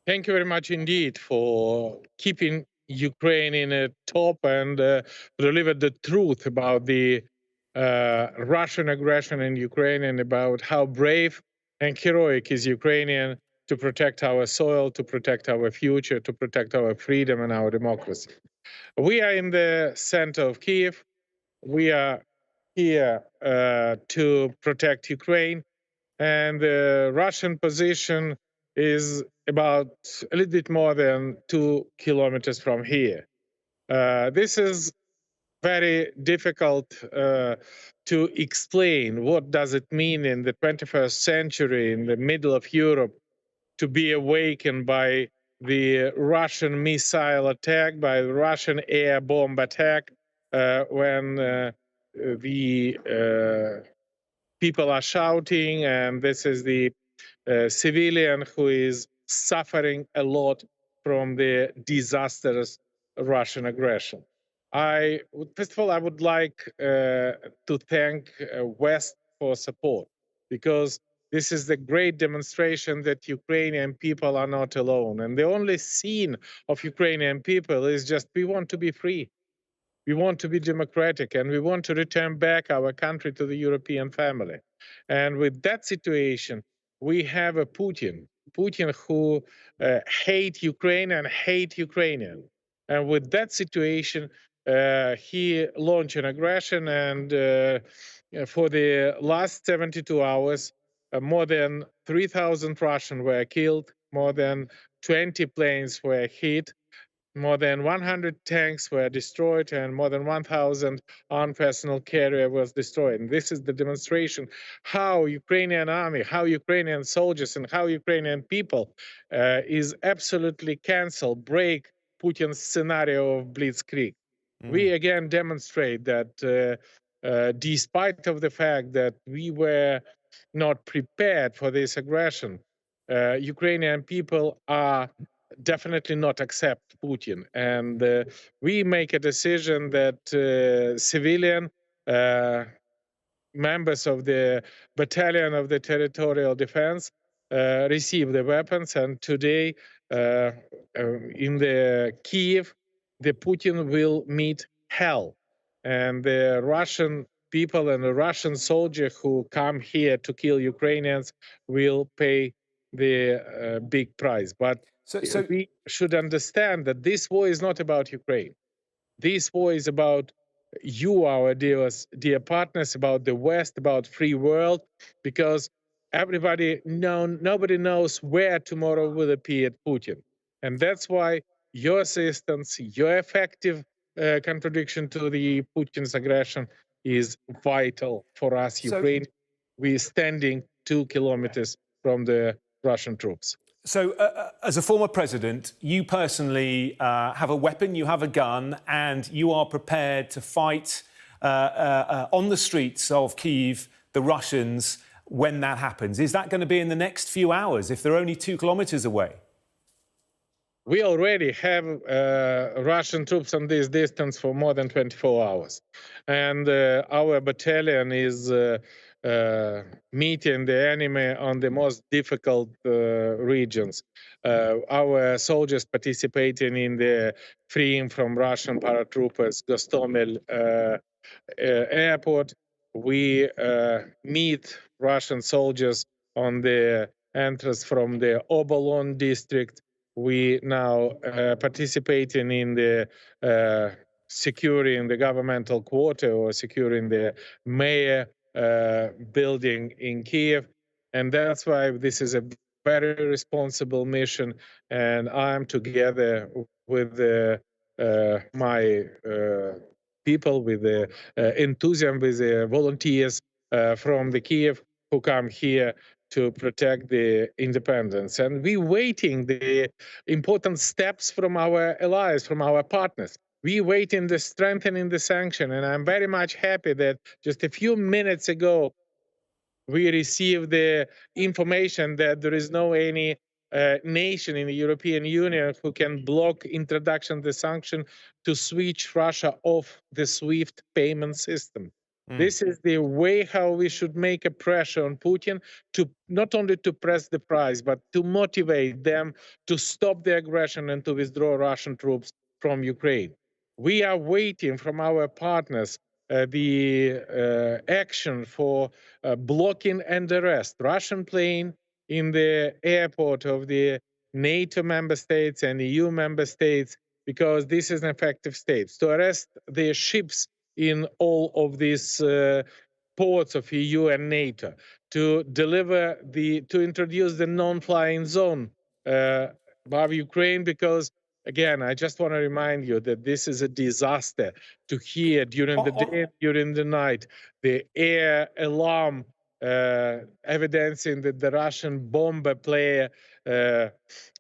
Thank you very much indeed for keeping Ukraine in a top and deliver the truth about the Russian aggression in Ukraine and about how brave and heroic is Ukrainian to protect our soil, to protect our future, to protect our freedom and our democracy. We are in the center of Kiev. We are here to protect Ukraine, and the Russian position is about a little bit more than 2 kilometers from here. This is very difficult to explain. What does it mean in the 21st century, in the middle of Europe, to be awakened by the Russian missile attack, by the Russian air bomb attack, when the people are shouting, and this is the civilian who is suffering a lot from the disastrous Russian aggression. First of all, I would like to thank West for support, because this is the great demonstration that Ukrainian people are not alone. And the only scene of Ukrainian people is just, we want to be free. We want to be democratic, and we want to return back our country to the European family. And with that situation, we have a Putin who hate Ukraine and hate Ukrainian. And with that situation, he launched an aggression, and for the last 72 hours, more than 3,000 Russians were killed, more than 20 planes were hit, more than 100 tanks were destroyed, and more than 1,000 armed personnel carrier was destroyed. And this is the demonstration how Ukrainian army, how Ukrainian soldiers, and how Ukrainian people is absolutely cancel, break Putin's scenario of blitzkrieg. We again demonstrate that despite of the fact that we were not prepared for this aggression, Ukrainian people are definitely not accept Putin. And we make a decision that civilian members of the battalion of the territorial defense receive the weapons. And today in the Kiev, the Putin will meet hell. And the Russian people and the Russian soldiers who come here to kill Ukrainians will pay the big price. But we should understand that this war is not about Ukraine. This war is about you, our dear partners, about the West, about free world, because nobody knows where tomorrow will appear Putin. And that's why your assistance, your effective contradiction to the Putin's aggression is vital for us, Ukraine. We're standing 2 kilometers from the Russian troops. So, as a former president, you personally have a weapon, you have a gun, and you are prepared to fight on the streets of Kyiv, the Russians, when that happens. Is that going to be in the next few hours, if they're only 2 kilometers away? We already have Russian troops on this distance for more than 24 hours. And our battalion is meeting the enemy on the most difficult regions. Our soldiers participating in the freeing from Russian paratroopers Gostomel airport. We meet Russian soldiers on the entrance from the Obolon district. We now participating in the securing the governmental quarter or securing the mayor building in Kiev. And that's why this is a very responsible mission. And I'm together with my people, with the enthusiasm, with the volunteers from the Kiev who come here to protect the independence. And we're waiting the important steps from our allies, from our partners. We waiting the strengthening the sanction. And I'm very much happy that just a few minutes ago, we received the information that there is no any nation in the European Union who can block introduction of the sanction to switch Russia off the SWIFT payment system. This is the way how we should make a pressure on Putin to not only to press the price, but to motivate them to stop the aggression and to withdraw Russian troops from Ukraine. We are waiting from our partners the action for blocking and arrest Russian plane in the airport of the NATO member states and EU member states, because this is an effective state. To arrest the ships in all of these ports of EU and NATO, to introduce the non-flying zone above Ukraine, because again, I just want to remind you that this is a disaster to hear during the day, during the night, the air alarm evidencing that the Russian bomber player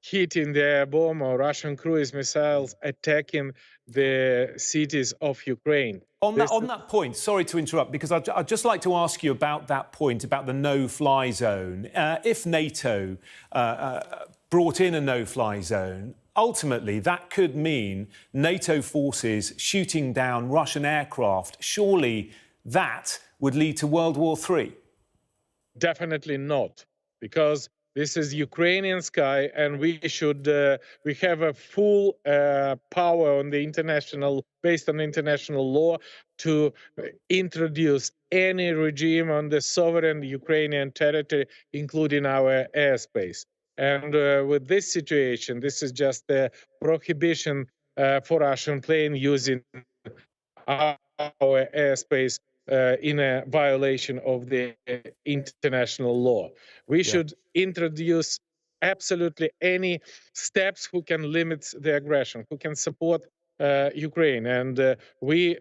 hitting the air bomb or Russian cruise missiles attacking the cities of Ukraine. On that point, sorry to interrupt, because I'd just like to ask you about that point, about the no-fly zone. If NATO brought in a no-fly zone, ultimately that could mean NATO forces shooting down Russian aircraft. Surely that would lead to World War III. Definitely not, because this is Ukrainian sky, and we have a full power on the based on international law, to introduce any regime on the sovereign Ukrainian territory, including our airspace. And with this situation, this is just a prohibition for Russian plane using our airspace in a violation of the international law. We should introduce absolutely any steps who can limit the aggression, who can support Ukraine. And we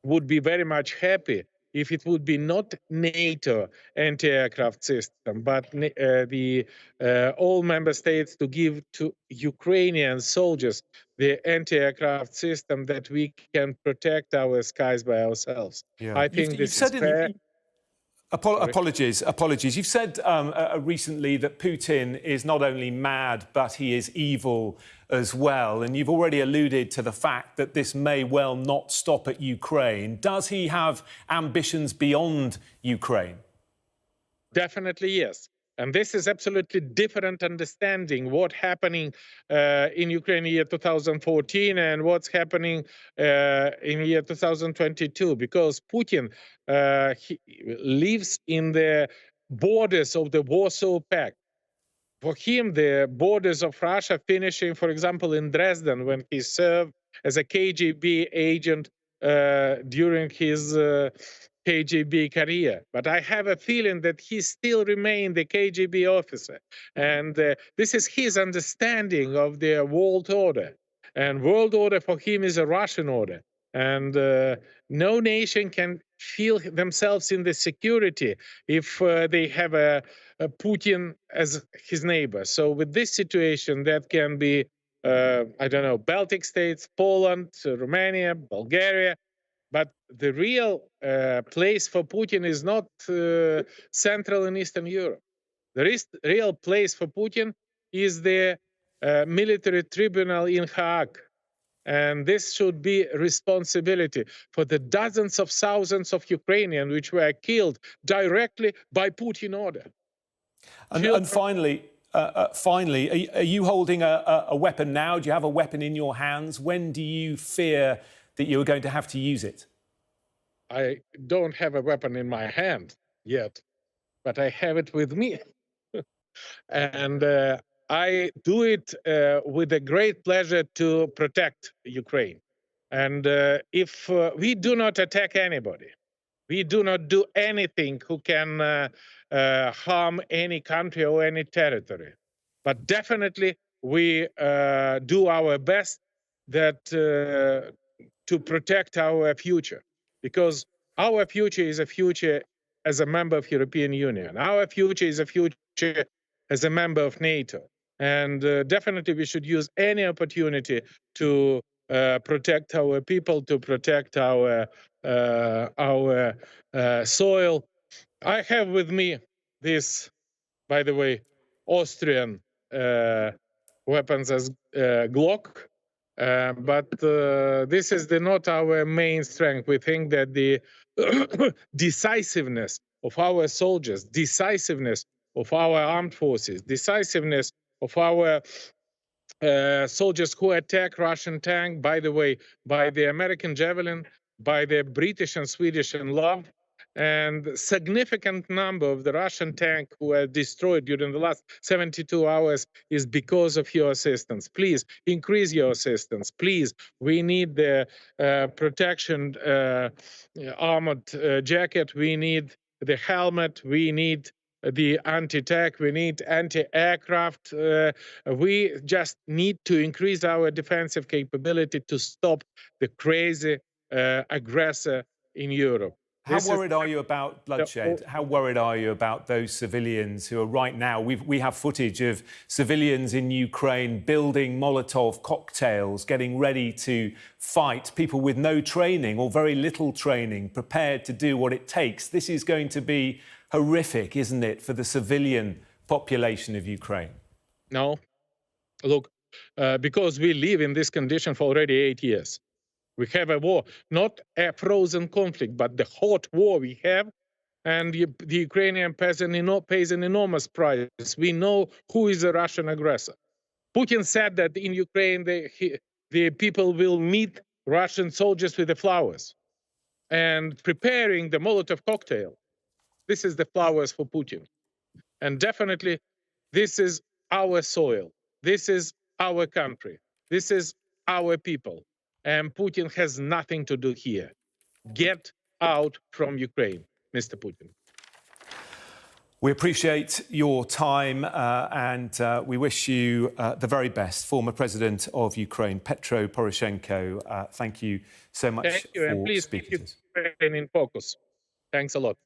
would be very much happy if it would be not NATO anti-aircraft system, but all member states to give to Ukrainian soldiers the anti-aircraft system, that we can protect our skies by ourselves. Yeah. I think this is fair. Apologies. You've said recently that Putin is not only mad, but he is evil as well. And you've already alluded to the fact that this may well not stop at Ukraine. Does he have ambitions beyond Ukraine? Definitely, yes. And this is absolutely different understanding what's happening in Ukraine in year 2014 and what's happening in year 2022, because Putin he lives in the borders of the Warsaw Pact. For him, the borders of Russia finishing, for example, in Dresden, when he served as a KGB agent during his KGB career. But I have a feeling that he still remained the KGB officer. And this is his understanding of the world order. And world order for him is a Russian order. And no nation can feel themselves in the security if they have a Putin as his neighbor. So with this situation, that can be, I don't know, Baltic states, Poland, Romania, Bulgaria. But the real place for Putin is not Central and Eastern Europe. The real place for Putin is the military tribunal in Hague. And this should be responsibility for the dozens of thousands of Ukrainians which were killed directly by Putin order. And finally, are you holding a weapon now? Do you have a weapon in your hands? When do you fear that you're going to have to use it? I don't have a weapon in my hand yet, but I have it with me. And I do it with a great pleasure to protect Ukraine. And if we do not attack anybody, we do not do anything who can harm any country or any territory. But definitely we do our best that to protect our future, because our future is a future as a member of European Union. Our future is a future as a member of NATO. And definitely we should use any opportunity to protect our people, to protect our soil. I have with me this, by the way, Austrian weapons as Glock. But this is not our main strength. We think that the decisiveness of our soldiers, decisiveness of our armed forces, decisiveness of our soldiers who attack Russian tank, by the way, by the American Javelin, by the British and Swedish and Love, and significant number of the Russian tank who were destroyed during the last 72 hours is because of your assistance. Please increase your assistance. Please, we need the protection armored jacket. We need the helmet. We need the anti-tank. We need anti-aircraft. We just need to increase our defensive capability to stop the crazy aggressor in Europe. How worried are you about bloodshed? How worried are you about those civilians who are right now? We have footage of civilians in Ukraine building Molotov cocktails, getting ready to fight, people with no training or very little training, prepared to do what it takes. This is going to be horrific, isn't it, for the civilian population of Ukraine? No. Look, because we live in this condition for already 8 years. We have a war, not a frozen conflict, but the hot war we have. And the Ukrainian peasant pays an enormous price. We know who is the Russian aggressor. Putin said that in Ukraine, the people will meet Russian soldiers with the flowers. And preparing the Molotov cocktail, this is the flowers for Putin. And definitely, this is our soil. This is our country. This is our people. And Putin has nothing to do here. Get out from Ukraine, Mr. Putin. We appreciate your time and we wish you the very best. Former President of Ukraine, Petro Poroshenko, thank you so much for speaking to us. Ukraine in focus. Thanks a lot.